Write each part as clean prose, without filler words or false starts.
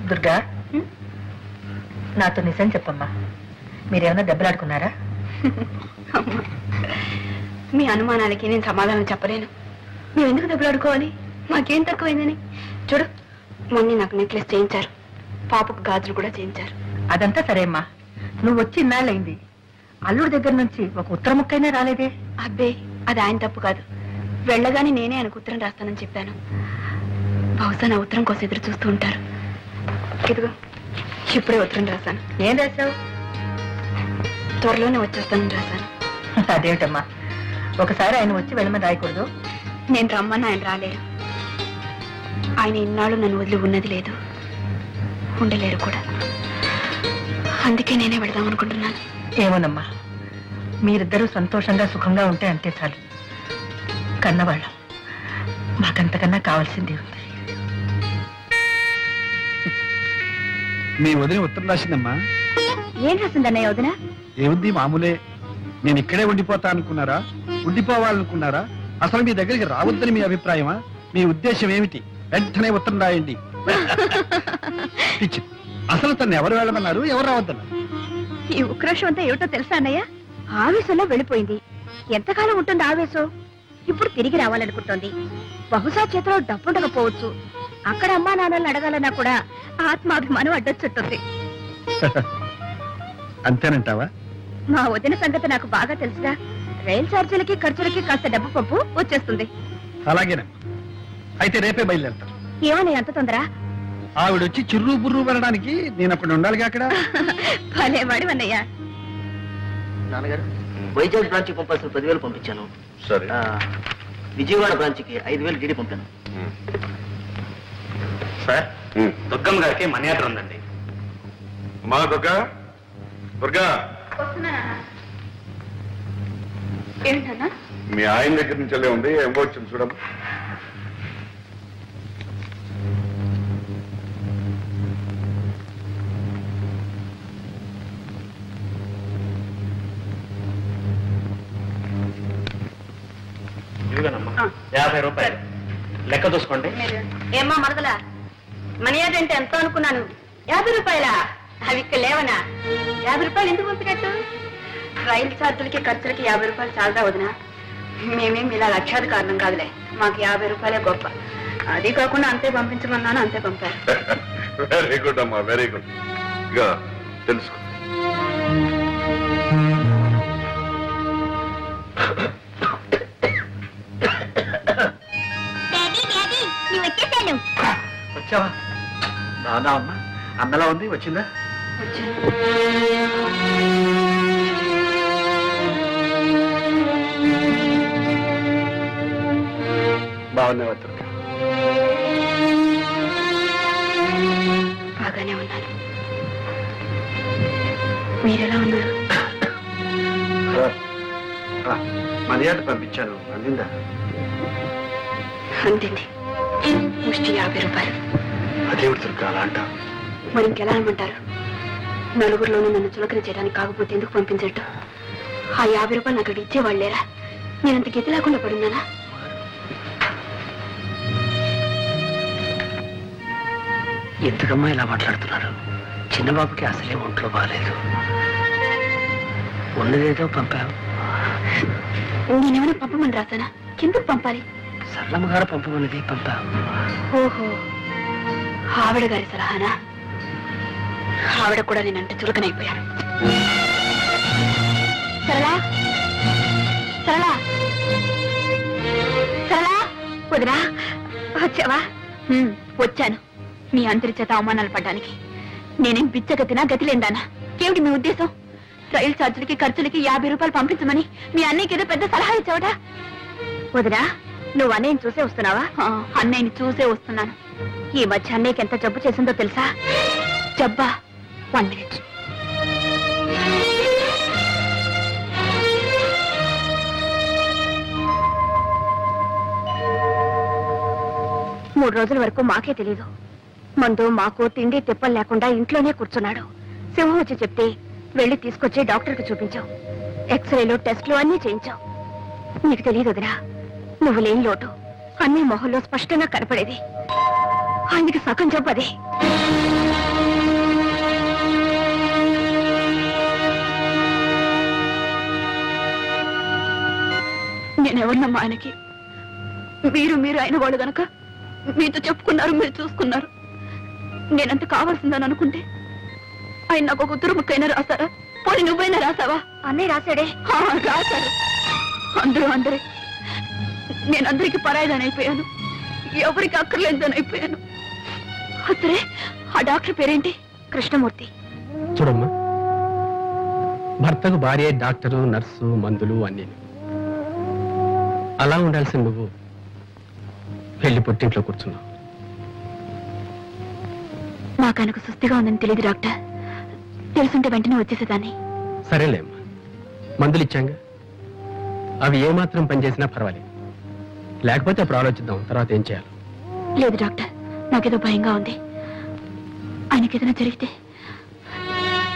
దుర్గా, నాతో నిజం చెప్పమ్మా, మీరేమన్నా దెబ్బలాడుకున్నారా? మీ అనుమానాలకి నేను సమాధానం చెప్పలేను. మేము ఎందుకు దెబ్బలాడుకోవాలి? మాకేం తక్కువైందని. చూడు, మొన్న నాకు నెక్లెస్ చేయించారు, పాపకు గాజులు కూడా చేయించారు. అదంతా సరే అమ్మా, నువ్వు వచ్చి ఇన్నాళ్ళయింది, అల్లుడి దగ్గర నుంచి ఒక ఉత్తర ముక్కైనా రాలేదే? అబ్బే, అది ఆయన తప్పు కాదు. వెళ్ళగానే నేనే ఆయనకు ఉత్తరం రాస్తానని చెప్పాను. బహుశా నా ఉత్తరం కోసం ఎదురు చూస్తూ ఉంటారు. ఇదిగో, ఇప్పుడే ఉత్తరం రాశాను. ఏం రాశావు? త్వరలోనే వచ్చేస్తానని రాశాను. అదేమిటమ్మా, ఒకసారి ఆయన వచ్చి వెళ్ళమని రాయకూడదు? నేను రమ్మని ఆయన రాలేరు. ఆయన ఇన్నాళ్ళు నన్ను వదిలి ఉన్నది లేదు, ఉండలేరు కూడా. అందుకే నేనే వెళదాం అనుకుంటున్నాను. ఏమోనమ్మా, మీరిద్దరూ సంతోషంగా సుఖంగా ఉంటే అంతే చాలు. కన్నవాళ్ళం, మాకంతకన్నా కావాల్సింది ఉంది. మీ వదిన ఉత్తరం రాసిందమ్మా. ఏం రాసిందన్నయ్య వదిన? ఏముంది, మామూలే. నేను ఇక్కడే ఉండిపోతా అనుకున్నారా, ఉండిపోవాలనుకున్నారా, అసలు మీ దగ్గరికి రావద్దని మీ అభిప్రాయమా? మీ ఉద్దేశం ఏమిటి? వెంటనే ఉత్తరం రాయండి. అసలు తను ఎవరు వెళ్ళమన్నారు, ఎవరు రావద్దన్నారు? ఈ ఉక్రోషం అంతా ఏమిటో తెలుసా అన్నయ్య? ఆవేశంలో వెళ్ళిపోయింది. ఎంతకాలం ఉంటుంది ఆవేశం? ఇప్పుడు తిరిగి రావాలనుకుంటోంది. బహుశా చేతిలో డబ్బుండకపోవచ్చు. అక్కడ అమ్మా నాన్నల్ని అడగాలన్నా కూడా ఆత్మాభిమానం అడ్డొచ్చుంటుంది. అంతేనంటావా? మా వదిన సంగతి నాకు బాగా తెలుసుగా. రైలు ఛార్జీలకి ఖర్చులకి కాస్త డబ్బు పప్పు వచ్చేస్తుంది. అలాగేనా? అయితే రేపే బయలుదేరుతాను. ఏమని అంత తొందర? ఆవిడొచ్చి చిర్రు బుర్రు పడడానికి నేను అక్కడ ఉండాలిగా. అక్కడ భలేవాడు అన్నయ్య. నాన్నగారు, వైజాగ్ బ్రాంచ్ కి పంపాల్సిన 10,000 పంపించాను. సరే. విజయవాడ బ్రాంచ్ కి 5,000 డీడీ పంపాను. సార్, దుర్గమ్మ గారికి మనీ ఆర్డర్ ఉందండి. మా దుర్గా, దుర్గా, ఏంటన్నా? మీ ఆయన దగ్గర నుంచి వెళ్ళే ఉంది, ఏం వచ్చింది చూడమ్మా. ఇదిగోనమ్మా, 50 రూపాయలు లెక్క చూసుకోండి. ఏమ్మా మరదలా, మనీ ఆర్డర్ అంటే ఎంతో అనుకున్నాను. 50 రూపాయలా? అవి ఇక్కడ లేవనా? 50 రూపాయలు ఎందుకు పంపినట్టు? రైలు ఛార్జీలకి ఖర్చులకి 50 రూపాయలు చాలదా వదినా? మేమేం ఇలా లక్షాది కారణం కాదులే. మాకు 50 రూపాయలే గొప్ప. అది కాకుండా అంతే పంపించమన్నాను, అంతే పంపారు. వెరీ గుడ్ అమ్మా, వెరీ గుడ్. ఇక తెలుసుకో. వచ్చావా? బాగున్నా అమ్మా? అన్నలా ఉంది, వచ్చిందా? బాగున్నావా దుర్గా? బాగానే ఉన్నాను. మీరెలా ఉన్నారు? మర్యాద పంపించాను, అందిందా? అంతింది. ముష్టి 50 రూపాయలు. అదేవిడు దుర్గా అలా అంటా? మరి ఇంకెలా అనమంటారు? నలుగురిలోనూ నన్ను చులకన చేయడానికి కాకపోతే ఎందుకు పంపించట్టు? ఆ 50 రూపాయలు నాకు అక్కడ ఇచ్చేవాళ్ళేరా? నేనంత గతి లేకుండా పడున్నానా? ఎందుకమ్మా ఇలా మాట్లాడుతున్నారు? చిన్నబాబుకి అసలే ఒంట్లో బాగాలేదు. ఉన్నదేదో పంపావు. నేనేమైనా పంపమని రాసానా? ఎందుకు పంపాలి? సరళమ్మ గారు పంపమన్నది పంపావు. ఓహో, ఆవిడ గారి సలహానా? ఆవిడ కూడా నేనంటే చులకనైపోయాను. సరళా, సరళా, సరళా, వదినా వచ్చావా? వచ్చాను. మీ అందరి చేత అవమానాలు పడ్డానికి. నేనేం బిచ్చగతినా, గతి లేదానా? ఏమిటి మీ ఉద్దేశం? రైలు ఛార్జీలకి ఖర్చులకి 50 రూపాయలు పంపించమని మీ అన్నయ్యకి ఏదో పెద్ద సలహా ఇచ్చావట. వదినా, నువ్వు అన్నయ్యని చూసే వస్తున్నావా? అన్నయ్యని చూసే వస్తున్నాను. ఈ మధ్య అన్నయ్యకి ఎంత జబ్బు చేసిందో తెలుసా? జబ్బా? 1 మినిట్. మూడు రోజుల వరకు మాకే తెలీదు. మందు మాకు తిండి తిప్పలు లేకుండా ఇంట్లోనే కూర్చున్నాడు. సింహం వచ్చి చెప్తే వెళ్ళి తీసుకొచ్చి డాక్టర్కి చూపించావు. ఎక్స్రేలు టెస్ట్లు అన్నీ చేయించావు. నీకు తెలియదు వదినా, నువ్వు లేని లోటు అన్ని మొహంలో స్పష్టంగా కనపడేది. ఆయనకి సగం జబ్బు అదే. నేనెవరినమ్మా ఆయనకి? మీరు అయిన వాళ్ళు గనక మీతో చెప్పుకున్నారు, మీరు చూసుకున్నారు. నేనంత కావాల్సిందని అనుకుంటే ఆయన నాకు ఒక ఉత్తరం ముక్కైనా రాశారా? పోనీ నువ్వైనా రాసావా? అన్నీ రాశాడే. రాశారు అందరే. నేనందరికి పరాయిదాని అయిపోయాను, ఎవరికి అక్కర్లేదని అయిపోయాను. అసలే ఆ డాక్టర్ పేరేంటి? కృష్ణమూర్తి. చూడమ్మా, భర్తకు భార్య, డాక్టరు, నర్సు, మందులు అన్నీ. అలా ఉండాల్సిన నువ్వు వెళ్ళి పుట్టింట్లో కూర్చున్నావు. నాకు ఆయనకు సుస్థిగా ఉందని తెలియదు డాక్టర్. తెలుసుంటే వెంటనే వచ్చేసేదాన్ని. సరేలేమ్మా, మందులు ఇచ్చాంగా, అవి ఏమాత్రం పనిచేసినా పర్వాలేదు. లేకపోతే అప్పుడు ఆలోచిద్దాం, తర్వాత ఏం చేయాలి. లేదు డాక్టర్, నాకేదో భయంగా ఉంది. ఆయనకి ఏదైనా జరిగితే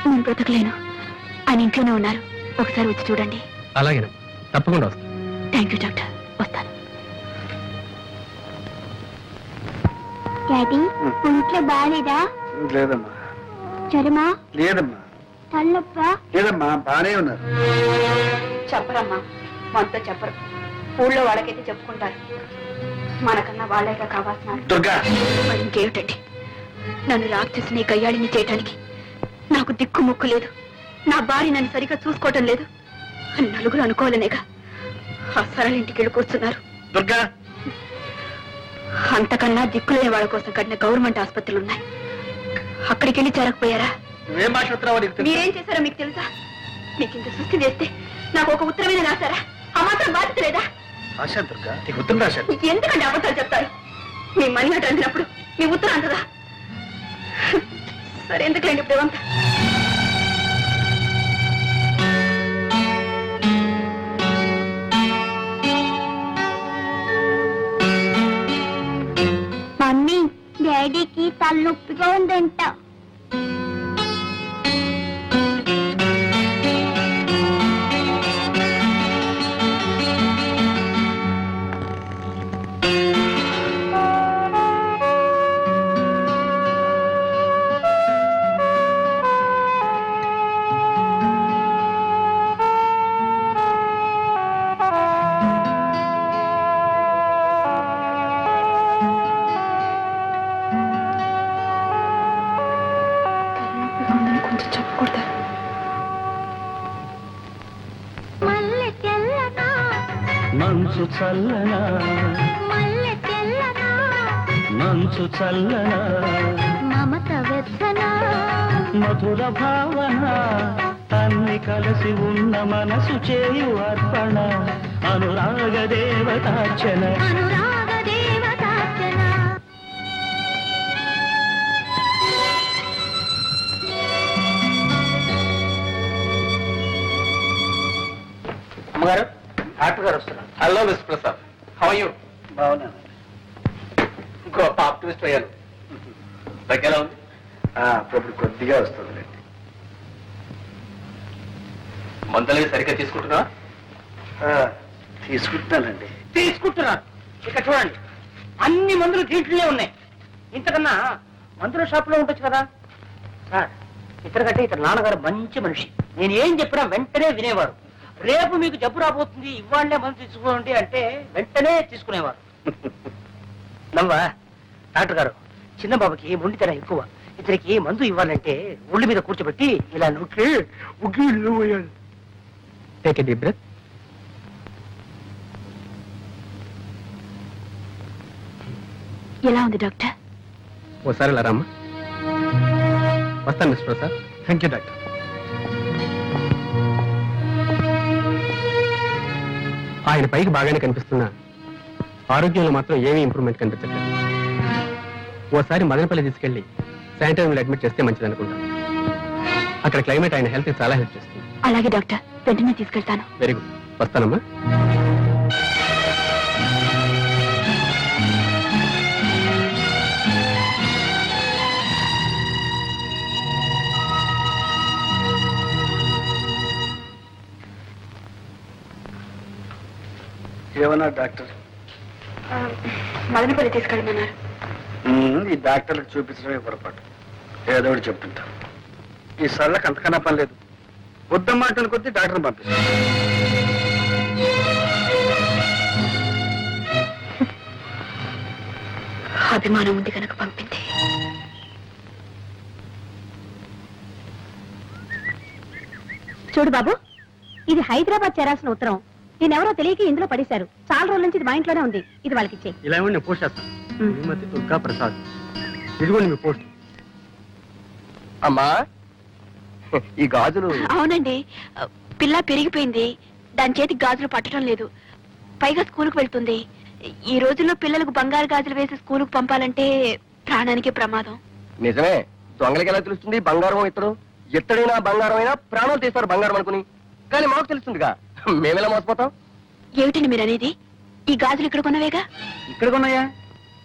నేను బ్రతకలేను. ఆయన ఇంట్లోనే ఉన్నారు, ఒకసారి వచ్చి చూడండి. అలాగేనమ్మా, తప్పకుండా వస్తాను. థ్యాంక్ యూ డాక్టర్, వస్తాను. డాడీ, ఒంట్లో బాగాలేదా? లేదమ్మా. జ్వరమా? లేదమ్మా. తలనొప్పా? లేదమ్మా, బానే ఉన్నారు. చెప్పరమ్మా, మనతో చెప్పరు. ఊళ్ళో వాళ్ళకైతే చెప్పుకుంటారు, మనకన్నా వాళ్ళేగా కావాల్సిన. దుర్గా, మరి ఇంకేమిటండి, నన్ను రాక్షసిని గయ్యాళిని చేయటానికి నాకు దిక్కు ముక్కు లేదు. నా భార్య నన్ను సరిగ్గా చూసుకోవటం లేదు అని నలుగురు అనుకోవాలనేగా ఆ సరళ ఇంటికి వెళ్ళి కూర్చున్నారు. దుర్గా, అంతకన్నా దిక్కులేని వాళ్ళ కోసం కట్టిన గవర్నమెంట్ ఆసుపత్రులు ఉన్నాయి, అక్కడికి వెళ్ళి చేరకపోయారా? నువ్వేం మాట్లాడుతున్నావో నీకు తెలుసా? మీరేం చేశారో మీకు తెలుసా? మీకు ఇంత సృష్టి చేస్తే నాకు ఒక ఉత్తరమైన రాశారా? ఆ మాత్రం బాధ్యత లేదా? ఆశా దుర్గా, నీకు ఉత్తరం రాశాను. ఎందుకంటే అబద్ధాలు చెప్తారు? మీ మనీ అటు అందినప్పుడు మీ ఉత్తరం అంతదా? సరే, ఎందుకులేండి ఇప్పుడు ఇవంతా. మమ్మీ, డాడీకి తలనొప్పిగా ఉందంట. కొంచెం చెప్పకూడదా? మల్లె తెల్లనా, మంచు చల్లనా, మల్లె తెల్లనా, మంచు చల్లనా, మమత వెచ్చనా, మధుర భావన, అన్ని కలిసి ఉన్న మనసు చేయు అర్పణ, అనురాగ దేవతార్చన. అనురాగ దేవతార్చన. అమ్మగారు, డాక్టర్ గారు వస్తున్నారు. Hello miss Prasad, how are you? బాగున్నాను. ఇంకో ఆప్టిమిస్ట్ అయ్యాను. దగ్గర ఉంది. అప్పుడు కొద్దిగా వస్తుంది. మందులు సరిగ్గా తీసుకుంటున్నా? తీసుకుంటానండి. తీసుకుంటున్నాను. ఇక్కడ చూడండి, అన్ని మందులు దీంట్లోనే ఉన్నాయి. ఇంతకన్నా మందుల షాప్ లో ఉండొచ్చు కదా సార్. ఇతరకంటే ఇతర నాన్నగారు మంచి మనిషి. నేను ఏం చెప్పినా వెంటనే వినేవారు. రేపు మీకు జబ్బు రాబోతుంది, ఇవాళ్లే మందు తీసుకోండి అంటే వెంటనే తీసుకునేవారు. నవ్వా డాక్టర్ గారు, చిన్న బాబుకి మొండితనం ఎక్కువ. ఇతనికి మందు ఇవ్వాలంటే ఒళ్ళు మీద కూర్చోబెట్టి ఇలా నొక్కి ఉగ్గిళ్ళు. Take a deep breath. ఎలా ఉంది డాక్టర్? ఓసారి ఇలా రామ్మా. వస్తాను miss Prasad. Thank you doctor. ఆయన పైకి బాగానే కనిపిస్తున్నా ఆరోగ్యంలో మాత్రం ఏమీ ఇంప్రూవ్మెంట్ కనిపించట్లేదు. ఓసారి మదనపల్లి తీసుకెళ్లి శానిటోరియంలో అడ్మిట్ చేస్తే మంచిది అనుకుంటా. అక్కడ క్లైమేట్ ఆయన హెల్త్ చాలా హెల్ప్ చేస్తుంది. అలాగే డాక్టర్, వెంటనే తీసుకెళ్తాను. వెరీ గుడ్, వస్తానమ్మా. ఏమన్నా డాక్టర్? మదనపల్లి తీసుకెళ్ళమన్నారు. ఈ డాక్టర్లకు చూపించడమే పొరపాటు. ఏదో ఒకటి చెప్తుంటా. ఈ సళ్ళకి అంతకన్నా పని లేదు. వద్దమ్మాటను కొద్దీ డాక్టర్ని పంపిస్తాను. అభిమానం ఉంది కనుక పంపింది. చూడు బాబు, ఇది హైదరాబాద్ చేరాల్సిన ఉత్తరం. నేనెవరో తెలియక ఇందులో పడేశారు. చాలా రోజుల నుంచి ఇది మా ఇంట్లోనే ఉంది. ఇది వాళ్ళకి ఇచ్చే. ఇలా ఇవ్వండి, నేను పోస్ట్ చేస్తాను. శ్రీమతి దుర్గా ప్రసాద్. ఇదిగోండి మీ పోస్ట్. అమ్మా ఈ గాజులు అవునండి, పిల్ల పెరిగిపోయింది. దాని చేతికి గాజులు పట్టడం లేదు. పైగా స్కూల్కి వెళ్తుంది. ఈ రోజుల్లో పిల్లలకు బంగారు గాజులు వేసి స్కూలుకు పంపాలంటే ప్రాణానికే ప్రమాదం. నిజమే. దొంగలకి ఎలా తెలుస్తుంది బంగారం ఇతడు? ఎత్తడైనా బంగారం అయినా ప్రాణాలు తీస్తారు బంగారం అనుకుని. కానీ మాకు తెలుస్తుందిగా, మేమెలా మోసపోతాం? ఏమిటండి మీరు అనేది? ఈ గాజులు ఇక్కడ కొన్నవేగా? ఇక్కడ కొన్నాయా?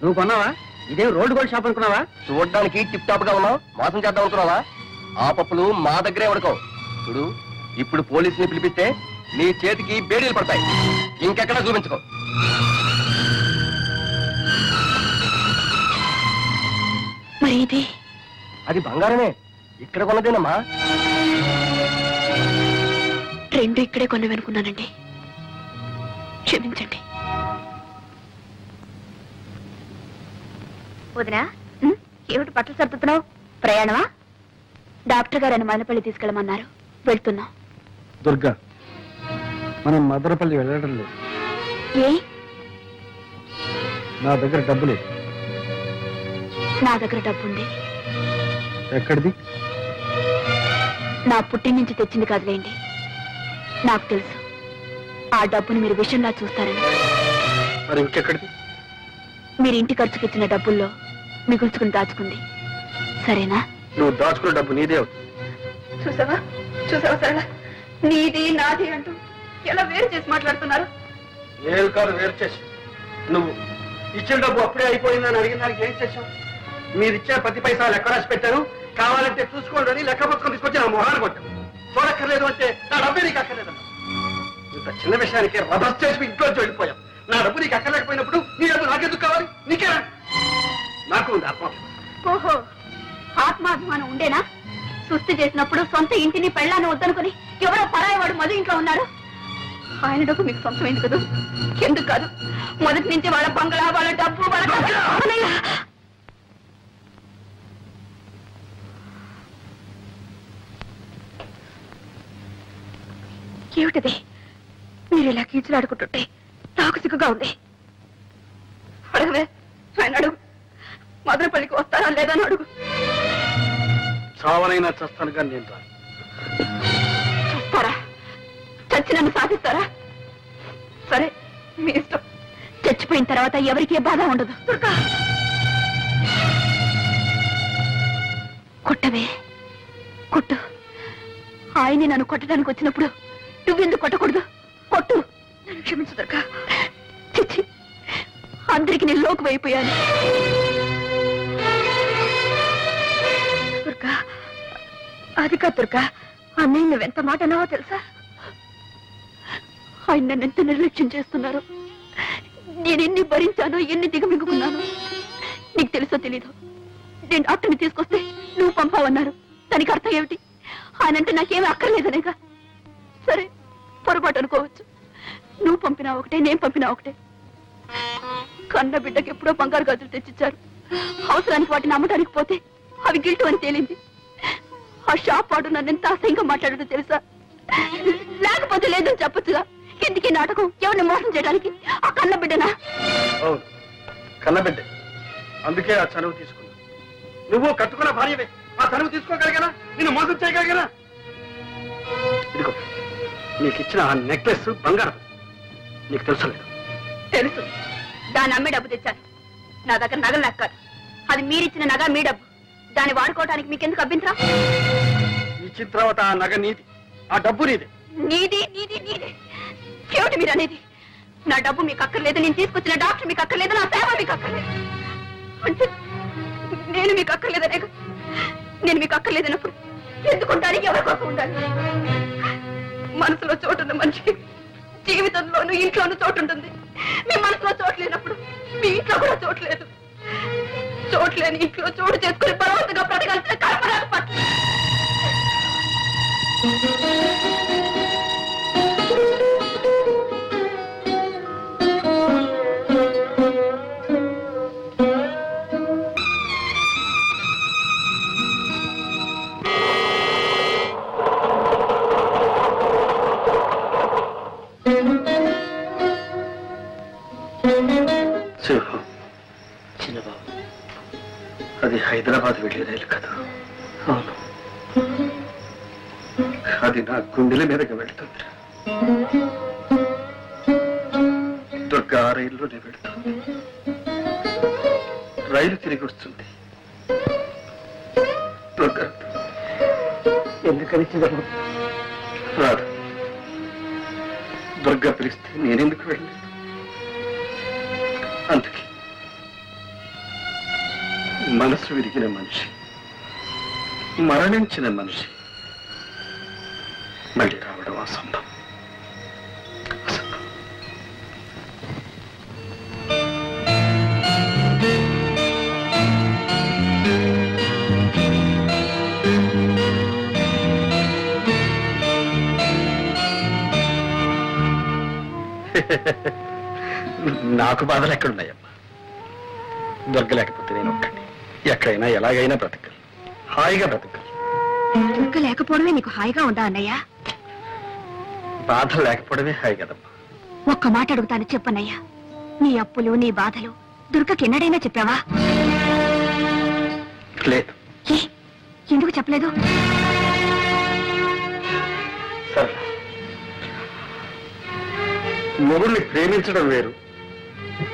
నువ్వు కొన్నావా? ఇదేం రోడ్డు గోల్డ్ షాప్ అనుకున్నావా? చూడడానికి టిప్ టాప్ గా ఉన్నావు, మోసం చేద్దాం అనుకున్నావా? ఆ పప్పులు మా దగ్గరే ఉడకవు. చూడు, ఇప్పుడు పోలీసుని పిలిపిస్తే నీ చేతికి బేడీలు పడతాయి. ఇంకెక్కడా చూపించుకో. మరి ఇది అది బంగారమే, ఇక్కడ కొన్నదేనమ్మా. రెండు ఇక్కడే కొన్నవనుకున్నానండి, క్షమించండి. వదినా, ఏమిటి బట్టలు సర్దుతున్నావు? ప్రయాణమా? డాక్టర్ గారు మదనపల్లి తీసుకెళ్ళమన్నారు, వెళ్తున్నాం. దుర్గా, మనం మదనపల్లి వెళ్ళడం లేదు. ఏ? నా దగ్గర డబ్బు లేదు. నా దగ్గర డబ్బుంది. ఎక్కడిది? నా పుట్టిన నుంచి తెచ్చింది కాదులేండి. నాకు తెలుసు ఆ డబ్బుని మీరు విషయంలా చూస్తారని. మరి ఇంకెక్కడిది? మీరు ఇంటి ఖర్చుకి ఇచ్చిన డబ్బుల్లో మిగుల్చుకుని దాచుకుంది. సరేనా? నువ్వు దాచుకున్న డబ్బు నీదే అవుతుంది. చూసావా చూసావా సరళ, నీది నాది అంటూ ఎలా వేరు చేసి మాట్లాడుతున్నారు. నేను కాదు వేరు చేసి, నువ్వు ఇచ్చిన డబ్బు అప్పుడే అయిపోయిందని అడిగిన దానికి ఏం చేశావు? మీరు ఇచ్చే ప్రతి పైసా లెక్క రాసి పెట్టాను. కావాలంటే చూసుకోండి, లెక్క పుస్తకం తీసుకొచ్చి నా మొహాన్ని కొట్టాను. చూడక్కర్లేదు అంటే నా డబ్బే నీకు అక్కర్లేదన్నా. ఇంత చిన్న విషయానికి రభస్ చేసి ఇంట్లో వెళ్ళిపోయాం. నా డబ్బు నీకు అక్కర్లేకపోయినప్పుడు నీ డబ్బు నాకెందుకు కావాలి? నీకేనా? నాకు ఉంది ఆత్మాభిమానం. ఓహో, ఆత్మాభిమానం ఉండేనా? సుస్థి చేసినప్పుడు సొంత ఇంటిని పెళ్ళాన్ని వద్దనుకుని ఎవరో పరాయి వాడు మధు ఇంట్లో ఉన్నారు. ఆయన డబ్బు మీకు సొంతమైంది కదా? ఎందుకు కాదు? మొదటి నుంచి వాళ్ళ బంగళా, వాళ్ళ డబ్బు, వాళ్ళ ఏమిటిది? మీరు ఇలా కీచులాడుకుంటుంటే నాకు సిగ్గుగా ఉంది. అడగవే, ఆయన అడుగు. మదనపల్లికి వస్తారా లేదా అని అడుగు. చావనైనా చస్తాను కానీ నేను రాను. చూస్తారా? చచ్చి నన్ను సాధిస్తారా? సరే, మీ ఇష్టం. చచ్చిపోయిన తర్వాత ఎవరికి ఏ బాధ ఉండదు. దుర్గా, కొట్టవే, కొట్టు. ఆయన్ని నన్ను కొట్టడానికి వచ్చినప్పుడు నువ్వెందుకు కొట్టకూడదు? కొట్టు. నన్ను క్షమించు దుర్గా. చిచ్చి, అందరికి నేను లోకు అయిపోయాను. దుర్గా, అది కాదు దుర్గా. అన్నయ్య నువ్వెంత మాట అన్నావో తెలుసా? ఆయన నన్ను ఎంత నిర్లక్ష్యం చేస్తున్నారు. నేనెన్ని భరించానో, ఎన్ని దిగమింగుకున్నాను. నీకు తెలుసో తెలీదు, నేను డాక్టర్ని తీసుకొస్తే నువ్వు పంపావన్నారు. దానికి అర్థం ఏమిటి? ఆయనంటే నాకేమీ అక్కర్లేదనేగా. సరే, పొరపాటు అనుకోవచ్చు. నువ్వు పంపినా ఒకటే, నేను పంపినా ఒకటే. కన్న బిడ్డకి ఎప్పుడో బంగారు గాజులు తెచ్చిచ్చారు. అవసరానికి వాటిని అమ్మడానికి పోతే అవి గిల్టు అని తేలింది. ఆ షాప్ వాడు నన్ను ఎంత అసహ్యంగా మాట్లాడటో తెలుసా? లేకపోతే లేదని చెప్పొచ్చుగా. ఎందుకీ నాటకం? ఎవరిని మోసం చేయడానికి? ఆ కన్న బిడ్డనా? అవును, కన్నబిడ్డ. అందుకే ఆ చనువు తీసుకున్నా. నువ్వు కట్టుకున్న భార్యవే. ఆ చనువు తీసుకోగలిగానా? నిన్ను మోసం చేయగలిగానా? ఇదిగో, నీకు ఇచ్చిన ఆ నెక్లెస్ బంగారం. నీకు తెలుసలేదు? తెలుసు. దాన్ని అమ్మే డబ్బు తెచ్చాను. నా దగ్గర నగలు నాకు కాదు. అది మీరిచ్చిన నగ, మీ డబ్బు. దాన్ని వాడుకోవడానికి మీకెందుకు అభ్యంతరం? ఇచ్చిన తర్వాత ఆ నగ నీది, ఆ డబ్బు నీది. నీది నీది నీది ఏమిటి మీరు అనేది? నా డబ్బు మీకు అక్కర్లేదు, నేను తీసుకొచ్చిన డాక్టర్ మీకు అక్కర్లేదు, నా సేవ మీకు అక్కర్లేదు అంటే నేను మీకు అక్కర్లేదనే. నేను మీకు అక్కర్లేదన్నప్పుడు ఎందుకుంటాను? ఎవరి కోసం ఉండాలి? మనసులో చోటున్న మనిషికి జీవితంలోనూ ఇంట్లోనూ చోటు ఉంటుంది. మీ మనసులో చోటు లేనప్పుడు మీ ఇంట్లో కూడా చోటు లేదు. చోట్లేని ఇంట్లో చోటు చేసుకుని బలవంతంగా బ్రతకాల్సిన కల్పన పట్ల సింహం చిన్నబాబు, అది హైదరాబాద్ వెళ్ళే రైలు కదా? అవును, అది నా గుండెల మీదకి వెళ్తుంది. దుర్గా ఆ రైల్లోనే వెళ్తుంది. రైలు తిరిగి వస్తుంది. దుర్గా ఎందుకని చిన్నబాబు రాదు. దుర్గా పిలిస్తే నేనెందుకు వెళ్ళలేదు? అందుకే మనసు విరిగిన మనిషి, మరణించిన మనిషి మళ్ళీ రావడం అసంభవం. నాకు బాధలు ఎక్కడున్నాయమ్మా? దొరకలేకపోతే నేను ఒక్కడిని ఎక్కడైనా ఎలాగైనా బ్రతకాలి, హాయిగా బ్రతకాలి. దుర్గ లేకపోవడమే నీకు హాయిగా ఉందా అన్నయ్య? బాధలు లేకపోవడమే హాయి కదమ్మా. ఒక్క మాట అడుగుతాను, చెప్పన్నయ్యా. నీ అప్పులు నీ బాధలు దుర్గకి ఎన్నడైనా చెప్పావా? లేదు. ఏ ఎందుకు చెప్పలేదు? సరే, మొగుడిని ప్రేమించడం వేరు,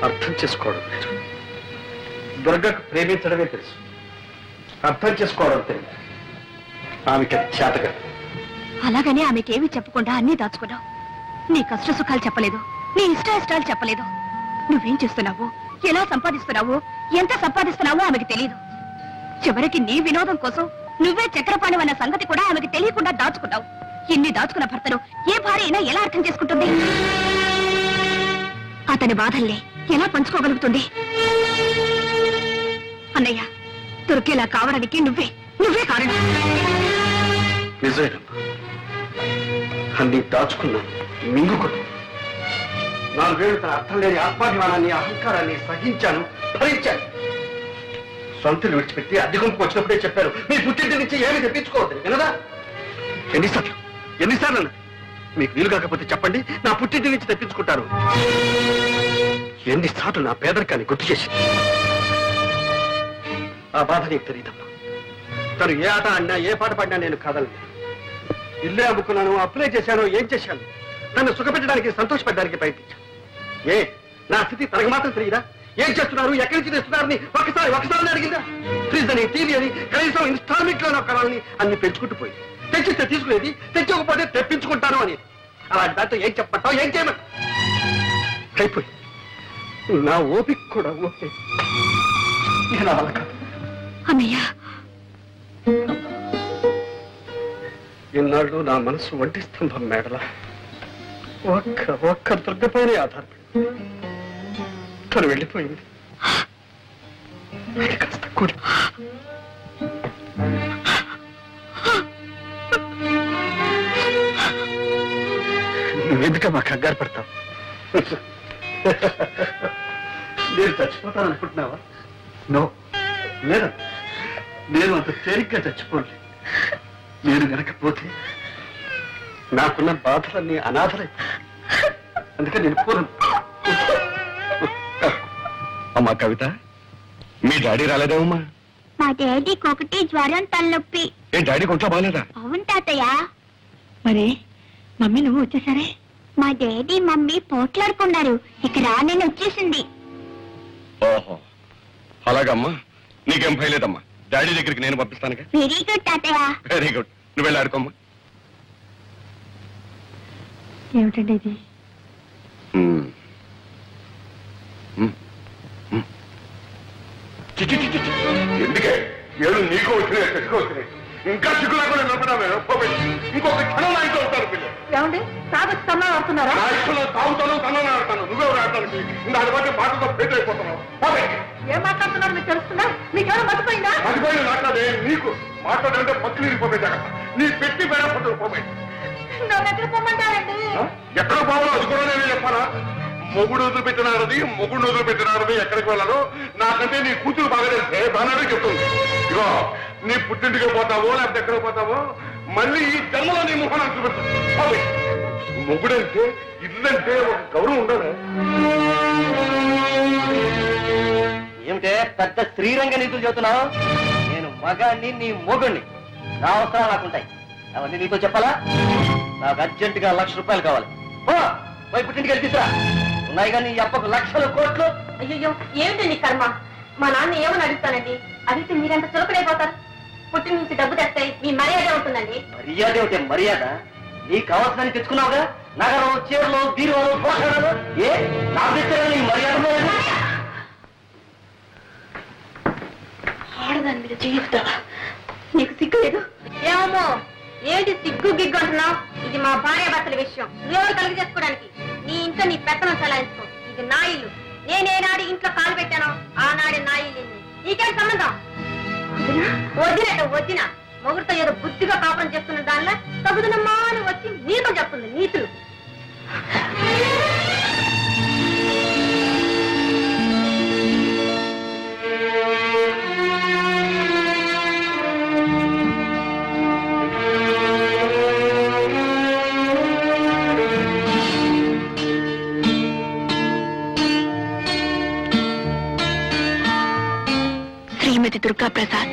అర్థం చేసుకోవడం వేరు. దుర్గకు ప్రేమించడమే తెలుసు, అర్థం చేసుకోవడం తెలియదు. ఆమెకి అది చేతగా. అలాగని ఆమెకేమీ చెప్పకుండా అన్నీ దాచుకున్నావు. నీ కష్ట సుఖాలు చెప్పలేదు, నీ ఇష్టాలు చెప్పలేదు. నువ్వేం చేస్తున్నావు, ఎలా సంపాదిస్తున్నావు, ఎంత సంపాదిస్తున్నావో ఆమెకి తెలియదు. చివరికి నీ వినోదం కోసం నువ్వే చక్రపాణి అన్న సంగతి కూడా ఆమెకి తెలియకుండా దాచుకున్నావు. ఇన్ని దాచుకున్న భర్తను ఏ భార్య అయినా ఎలా అర్థం చేసుకుంటుంది? అతని బాధల్ని ఎలా పంచుకోగలుగుతుంది? అన్నయ్య, దొరికేలా కావడానికి నువ్వే కారణం. నిజమేనమ్మా, అన్ని దాచుకున్నాను, మింగుకున్నాను. 4 ఏళ్ళు తన అర్థం లేని ఆత్మాభిమానాన్ని, అహంకారాన్ని సహించాను, భరించాను. సొంతలు విడిచిపెట్టి అద్దె గుంపుకు వచ్చినప్పుడే చెప్పారు, మీ పుట్టింటి నుంచి ఏమీ తెప్పించుకోవద్దు. వినదా? ఎన్నిసార్లు అన్నది? మీకు వీలు కాకపోతే చెప్పండి, నా పుట్టింటి నుంచి తెప్పించుకుంటారు. ఎన్నిసార్లు నా పేదరికాన్ని గుర్తు చేసింది. ఆ బాధ నీకు తెలియదమ్మా. తను ఏ ఆట ఆడినా, ఏ పాట పాడినా నేను కదలను. ఇల్లే అమ్ముకున్నాను, అప్లై చేశాను, ఏం చేశాను? నన్ను సుఖపెట్టడానికి, సంతోషపెట్టడానికి ప్రయత్నించాను. నా స్థితి తనకు మాత్రం తెలియదా? ఏం చేస్తున్నారు, ఎక్కడి నుంచి తెస్తున్నారని ఒకసారి అడిగిందా? ఫ్రిడ్జ్ అని, టీవీ అని, కనీసం ఇన్స్టాల్మెంట్ లో కొనాలని అన్ని పెంచుకుంటూ పోయింది. తెచ్చిస్తే తీసుకునేది, తెచ్చకపోతే తెప్పించుకుంటాను అనేది. అలాంటి దాంతో ఏం చెప్పమంటావు, ఏం చేయమంటావు? అయిపోయి నా ఓపిక కూడా ఓకే. నేను అలా కాదు. అన్నయ్య, ఇన్నాళ్ళు నా మనసు ఒంటి స్తంభం మేడలా ఒక్క దుర్గపైనే ఆధారపడి తను వెళ్ళిపోయింది. అది కాస్త కూలి. నువ్వెందుకమ్మా కంగారు పడతావు? నేను చచ్చిపోతాననుకుంటున్నావా? నో, లేదా, నేను అంత తేలిగ్గా చచ్చిపోలే. నేను వెనకపోతే నాకున్న బాధలన్నీ అనాథలై, అందుకని నేను పోను. అమ్మా కవిత, మీ డాడీ రాలేదేమమ్మా? మా డాడీకి ఒకటి జ్వరం, తలనొప్పి. ఏ డాడీ కొంట్లో బాగాలేదా? అవును తాతయ్య. మరి మమ్మీ నువ్వు వచ్చేసరే? మా డాడీ మమ్మీ పోట్లాడుకున్నారు, ఇక రానని వచ్చేసింది. ఓహో, అలాగమ్మా, నీకేం భయలేదమ్మా. డాడీ దగ్గరికి నేను పంపిస్తానుగా. వెరీ గుడ్ తాతయ్య. వెరీ గుడ్, నువ్వు వెళ్ళి ఆడుకోమ్మా. ఏమిటండి ఇది? ఎందుకే ఏడు నీకు వచ్చినాయి, చెట్టుకు వచ్చినాయి. ఇంకా సిగ్గు లేకుండా నిలబడామే ఇంకొక క్షణం నా ఇంట్లో ఉంటారు పిల్లలు ఏమండి తాగొచ్చి తన్నా ఆడుతున్నారా? నా ఇష్టంలో తాగుతాను తనని ఆడతాను నువ్వెవరు ఆడటానికి దాని బట్టి మాటతో ఫెయిల్ అయిపోతున్నావు ఏం మాట్లాడుతున్నారు మీకు తెలుస్తుందా? మీకేమైనా మర్చిపోయిందా? మర్చిపోయి మాట్లాడే నీకు మాట్లాడంటే పత్తి నీరిపోయి జాగ్రత్త నీ పెట్టి బేడ పట్టు పోయి నన్ను ఎక్కడ పొమ్మంటారండి? ఎక్కడ పోవాలో అది కూడా నేను చెప్పాలా మొగుడు వదిలిపెట్టినారది మొగుడు వదిలిపెట్టినారది ఎక్కడికి వెళ్ళాలో నాకంటే నీ కూతురు బాగా తెలిసే బాగానే చెప్తుంది ఇగో నీ పుట్టింటికి పోతావో లేకపోతే ఎక్కడికి పోతావో మళ్ళీ ఈ జన్మలో నీ ముఖాన్ని చూపెట్టు మొగుడంటే ఇల్లంటే ఒక గౌరవం ఉండాలి ఏమిటే పెద్ద శ్రీరంగ నీతులు చెబుతున్నావు? నేను మగాన్ని నీ మొగుణ్ణి నా అవసరాలు నాకుంటాయి అవన్నీ నీతో చెప్పాలా? నాకు అర్జెంటుగా ₹1,00,000 కావాలి. పోయి పుట్టింటికి వెళ్ళి తీసురా. ఉన్నాయి కానీ ఈ అప్పకు లక్షల కోట్లు. అయ్యో ఏమిటి నీ కర్మ? మా నాన్న ఏమని అడుగుతానండి? అడిగితే మీరెంత చులకడైపోతారు. పుట్టి నుంచి డబ్బు తెస్తే మీ మర్యాద ఉంటుందండి. మర్యాద ఏమిటే మర్యాద? నీకు కావాల్సిన తెచ్చుకున్నావుగా నగరం చీరలు బీరువాలు పోషణలు ఏ నాకు తెచ్చారా నీ మర్యాద? ఆడదాని మీద చేయిస్తావా? నీకు సిగ్గు లేదు? ఏమో ఏంటి సిగ్గు గిగ్గు అంటున్నావు? ఇది మా భార్య భర్తల విషయం. నువ్వెవరు కలిగి చేసుకోవడానికి? నీ ఇంట్లో నీ పెత్తనం చలాయించుకో. ఇది నా ఇల్లు. నేనేనాడు ఇంట్లో కాలు పెట్టానో ఆనాడే నా ఇల్లు. నీకేం సంబంధం? వదిన మొగుడితో ఏదో బుద్ధిగా కాపురం చేస్తున్న దానిలో తగుదనమ్మా అని వచ్చి నీతో చెప్తుంది నీతులు. శ్రీమతి దుర్గా ప్రసాద్.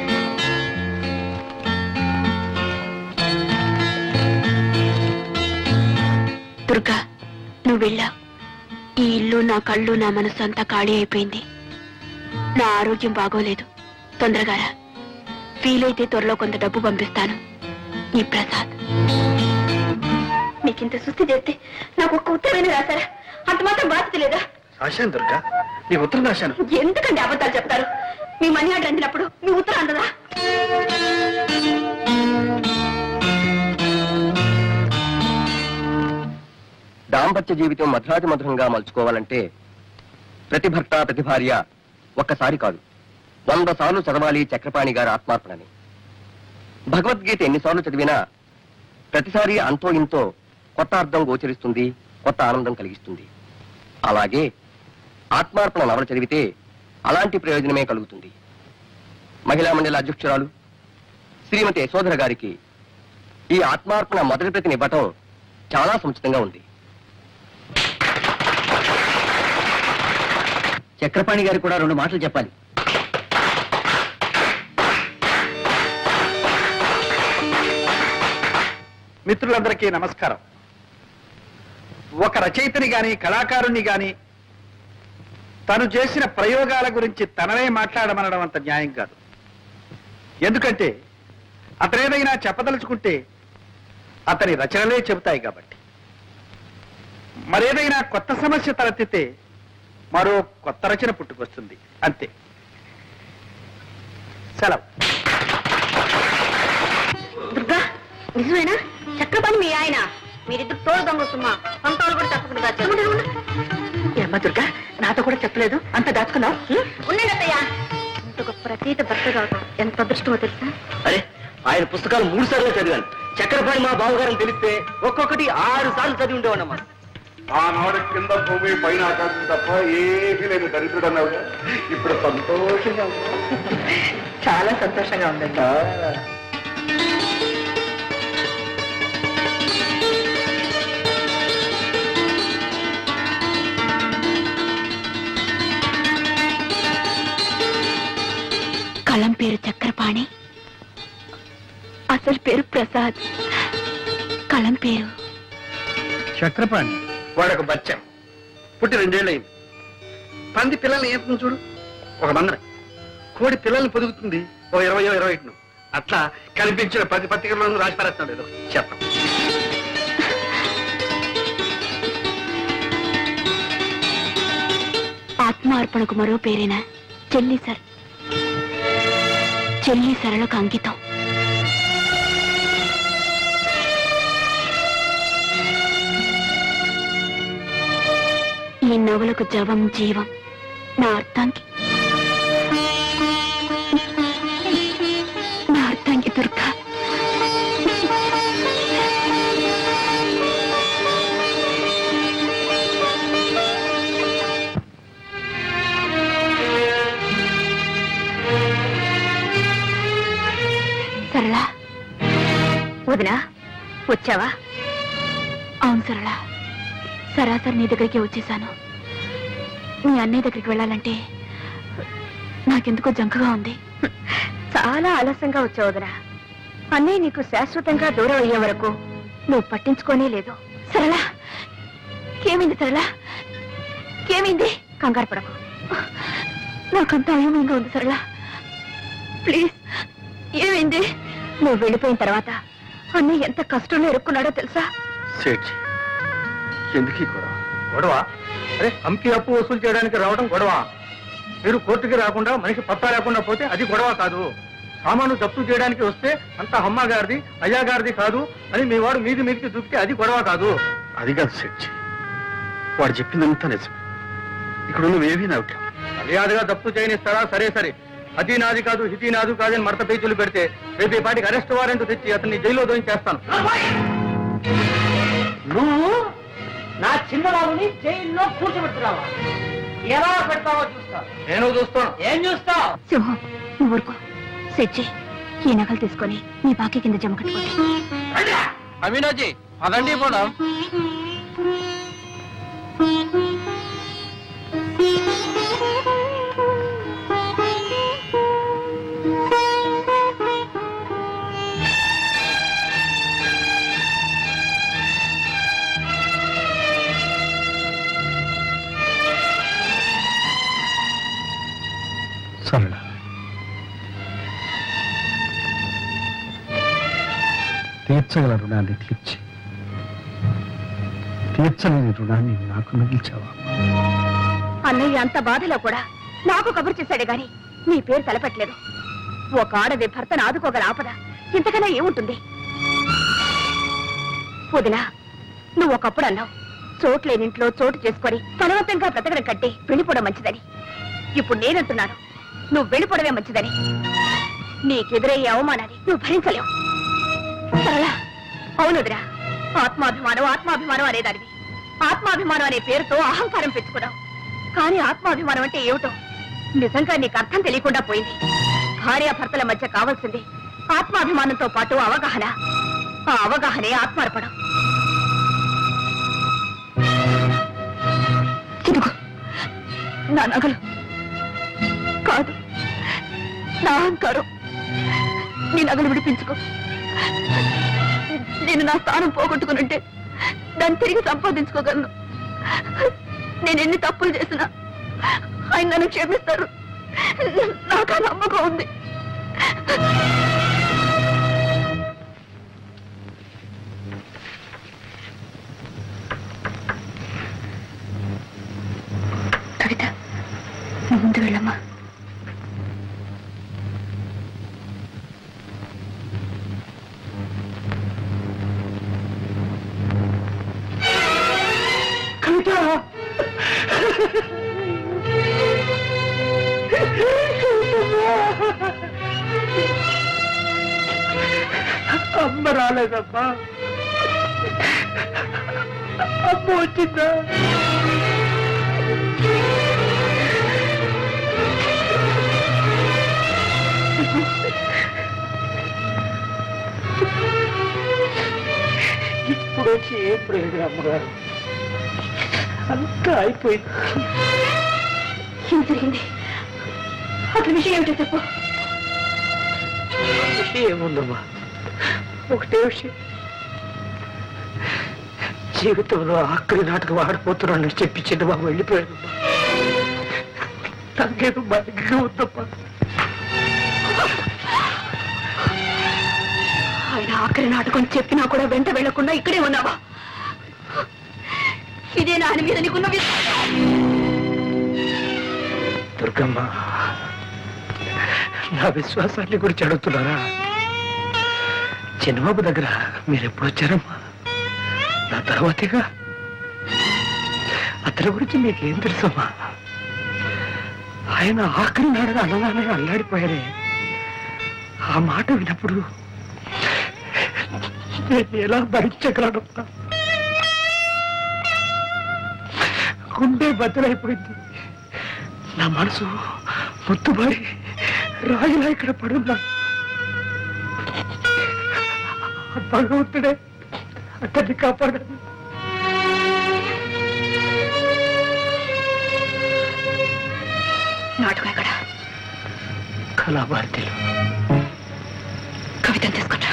దుర్గా, నువ్వు వెళ్ళా. ఈ ఇల్లు, నా కళ్ళు, నా మనసు అంతా ఖాళీ అయిపోయింది. నా ఆరోగ్యం బాగోలేదు. తొందరగా రా. వీలైతే త్వరలో కొంత డబ్బు పంపిస్తాను. ఈ ప్రసాద్. మీకింత సుస్థి చేస్తే నాకు ఒక్క ఉత్తరమైన రాశారా? అంత మాత్రం బాధ్యత లేదా? రాశాను దుర్గా నీ ఉత్తరం రాశాను. ఎందుకండి అబద్ధాలు చెప్తారు? మీ మనీ ఆర్డర్ అందినప్పుడు మీ ఉత్తరం అందదా? దాంపత్య జీవితం మధురాతి మధురంగా మలుచుకోవాలంటే ప్రతి భర్త ప్రతి భార్య ఒక్కసారి కాదు 100 సార్లు చదవాలి చక్రపాణి గారి ఆత్మార్పణని. భగవద్గీత ఎన్నిసార్లు చదివినా ప్రతిసారి అంతో ఇంతో కొత్త అర్థం గోచరిస్తుంది, కొత్త ఆనందం కలిగిస్తుంది. అలాగే ఆత్మార్పణ నవల చదివితే అలాంటి ప్రయోజనమే కలుగుతుంది. మహిళా మండలి అధ్యక్షురాలు శ్రీమతి యశోధర గారికి ఈ ఆత్మార్పణ మొదటి ప్రతిని ఇవ్వటం చాలా సముచితంగా ఉంది. చక్రపాణి గారికి కూడా 2 మాటలు చెప్పాలి. మిత్రులందరికీ నమస్కారం. ఒక రచయితని గాని కళాకారుణ్ణి గాని తను చేసిన ప్రయోగాల గురించి తననే మాట్లాడమనడం అంత న్యాయం కాదు. ఎందుకంటే అతనేదైనా చెప్పదలుచుకుంటే అతని రచనలే చెబుతాయి కాబట్టి. మరేదైనా కొత్త సమస్య తలెత్తితే మరో కొత్త రచన పుట్టుకొస్తుంది, అంతే. సెలవు. దుర్గా, నిజమేనా? చక్రపాణి మీ ఆయన? మీరిద్దరు తోడు దొంగ సుమ్మా. సొంతలు కూడా చెప్పకుండా ఏమ్మా దుర్గా, నాతో కూడా చెప్పలేదు, అంత దాచుకున్నావు? ఉండండి అత్తయ్య. ఇంత గొప్ప రచయిత భర్త కావడం ఎంత అదృష్టమో తెలుసా? అరే, ఆయన పుస్తకాలు 3 సార్లు చదివాను. చక్రపాణి మా బావగారని తెలిస్తే ఒక్కొక్కటి 6 సార్లు చదివి ఉండేవాడమ్మా. ఆనాడు కింద భూమి పైన ఆకాశం తప్ప ఏమీ లేని దరిద్రుడు అన్నావుగా ఇప్పుడు సంతోషంగా చాలా సంతోషంగా ఉందండి. కలం పేరు చక్రపాణి, అసలు పేరు ప్రసాద్. కలం పేరు చక్రపాణి. వాడొక బచ్చం పుట్టి 2 ఏళ్ళు అయింది. పంది పిల్లల్ని ఏం చూడు, ఒక మందర. కోడి పిల్లల్ని పొదుగుతుంది ఓ 20 21. అట్లా కనిపించిన 10 పత్రికలను రాసి పారేస్తున్నాడు ఏదో చెప్పం. ఆత్మార్పణకు మరో పేరేనా? చెల్లి సరళకు అంకితం. ఈ నవలకు జవం జీవం నా అర్థానికి దుర్గా. సరళా, వదినా వచ్చావా? అవును సరళా, సరాసరి నీ దగ్గరికి వచ్చేసాను. మీ అన్నయ్య దగ్గరికి వెళ్ళాలంటే నాకెందుకో జంకగా ఉంది. చాలా ఆలస్యంగా వచ్చావు వదినా. అన్నయ్య నీకు శాశ్వతంగా దూరం అయ్యే వరకు నువ్వు పట్టించుకోనే లేదు. సరళా, ఏమైంది సరళా? ఏమైంది? కంగారు పడకు, నాకంతా అయోమయంగా ఉంది సరళా. ప్లీజ్, ఏమైంది? నువ్వు వెళ్ళిపోయిన తర్వాత అన్నయ్య ఎంత కష్టంలో ఇరుక్కున్నాడో తెలుసా? సేఠ్, ఎందుకు ఈ గొడవ? గొడవ? అరే, అమ్కి అప్పు వసూలు చేయడానికి రావడం గొడవ. మీరు కోర్టుకి రాకుండా మనిషి పత్తా లేకుండా పోతే అది గొడవ కాదు. సామాను జప్తు చేయడానికి వస్తే అంత అమ్మ గారిది అయ్యా గారిది కాదు అని మీ వాడు మీదికి దూకితే అది గొడవ కాదు. అది కాదు సేఠ్, వాడు చెప్పిందంతా నిజం. ఇక్కడ నువ్వేమీ నవ్వు మర్యాదగా జప్తు చేయనిస్తారా? సరే సరే, అది నాది కాదు ఇది నాది కాదని మడత పేచీలు పెడితే రేపు ఈ పాటికి అరెస్ట్ వారెంట్ తెచ్చి అతన్ని జైల్లో దోయించేస్తాను. నువ్వు నా చిన్నబాబుని జైల్లో కూర్చోబెట్టురావా? ఎలా పెడతావో చూస్తా. నేను చూస్తాను. ఏం చూస్తావు? సింహం, నువ్వు ఊరుకో. సెచ్చి, ఈ నగలు తీసుకొని నీ బాకీ కింద జమ కట్టుకోండి. అమీనాజీ, అదండి పోదాం. సరళ, తీర్చగల రుణాన్ని తీర్చలేని రుణాన్ని నాకు మిగిల్చావా? అన్నయ్య అంత బాధలో కూడా నాకు కబురు చేశాడే గాని నీ పేరు తలపెట్టలేదు. ఒక ఆడది భర్తను ఆదుకోగల ఆపద ఇంతకన్నా ఏముంటుంది? వదినా, నువ్వు ఒకప్పుడు అన్నావు చోట్లేనింట్లో చోటు చేసుకొని బలవంతంగా బ్రతకడం కట్టి వెళ్ళిపోవడం మంచిదని. ఇప్పుడు నేనంటున్నాను నువ్వు వెళ్ళిపోవడమే మంచిదని. నీకెదురయ్యే అవమానాన్ని నువ్వు భరించలేవు. సరళా, అవును వదినా, ఆత్మాభిమానం అనేదానివి. ఆత్మాభిమానం అనే పేరుతో అహంకారం పెంచుకున్నావు. కానీ ఆత్మాభిమానం అంటే ఏమిటో నిజంగా నీకు అర్థం తెలియకుండా పోయింది. భార్యాభర్తల మధ్య కావాల్సింది ఆత్మాభిమానంతో పాటు అవగాహన. ఆ అవగాహనే ఆత్మార్పణం. ఇదిగో నా నగలు కాదు, నా అహంకారం. నీ నగలు విడిపించుకో. నేను నా స్థానం పోగొట్టుకునుంటే దాన్ని తిరిగి సంపాదించుకోగలను. నేను ఎన్ని తప్పులు చేసినా ఆయన నన్ను క్షమిస్తారు. నాకు ఆ నమ్మకం ఉంది. కవిత, నువ్వు ముందు వెళ్ళమ్మా. అమ్మ రాలేదమ్మా. అమ్మ వచ్చిందా? ఇప్పుడు వచ్చి ఏం ప్రయోజనం అమ్మగారు? అంతా అయిపోయింది. ఏం జరిగింది? అసలు విషయం ఏమిటో చెప్పు. విషయం ఏముందమ్మా, ఒకటే విషయం. జీవితంలో ఆఖరి నాటకం ఆడిపోతున్నానని చెప్పి చిన్నబాబు వెళ్ళిపోయాడు. నాకేదో బాగా ఉందమ్మా. ఆయన ఆఖరి నాటకం చెప్పినా కూడా వెంట వెళ్లకుండా ఇక్కడే ఉన్నావా? ఇదే నా ఆయన మీద నీకున్న విశ్వాసం. దుర్గమ్మ, నా విశ్వాసాన్ని గురించి అడుగుతున్నారా? చిన్నబాబు దగ్గర మీరు ఎప్పుడు వచ్చారమ్మా? నా తర్వాతేగా అతని గురించి మీకేం తెలుసమ్మా? ఆయన ఆఖరి నాడు అన్నదాన్ని అల్లాడిపోయారే. ఆ మాట విన్నప్పుడు నేను ఎలా భరించగలనమ్మా? గుండె బద్దలైపోయింది. నా మనసు మొత్తుబారి రాయిలా ఇక్కడ పడున్నా. భగవంతుడే అతన్ని కాపాడాలి. నాటకం ఎక్కడ? కళాభారతిలో. కవితను తీసుకుంటా.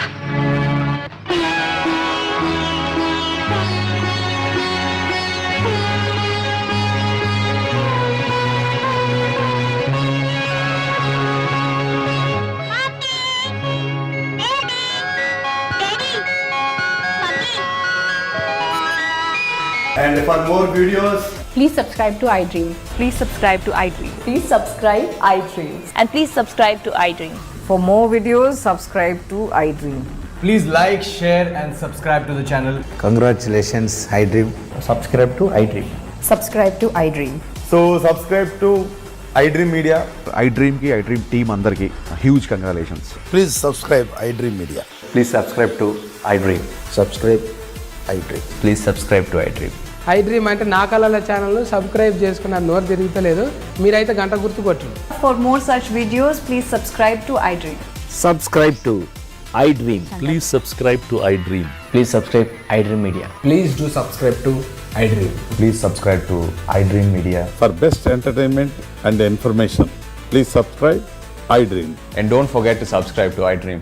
And for more videos, Please subscribe to iDream. Please subscribe to iDream. Please subscribe iDream. And please subscribe to iDream. For more videos, subscribe to iDream. please like, share, and subscribe to the channel. Congratulations, iDream. Subscribe to iDream. Subscribe to iDream. So subscribe to iDream Media. iDream ki iDream team andarki huge congratulations. Please subscribe iDream Media. Please subscribe to iDream. Subscribe iDream. Please subscribe to iDream. iDream అంటే నా కళల ఛానల్ను subscribe చేసుకున్న నోరు తిరుగుతలేదు. మీరైతే గంట గుర్తు కొట్టండి. For more such videos, please subscribe to iDream. Subscribe to iDream. Please subscribe to iDream. Please subscribe iDream Media. Please do subscribe to iDream. Please subscribe to iDream Media. For best entertainment and information, please subscribe iDream. And don't forget to subscribe to iDream.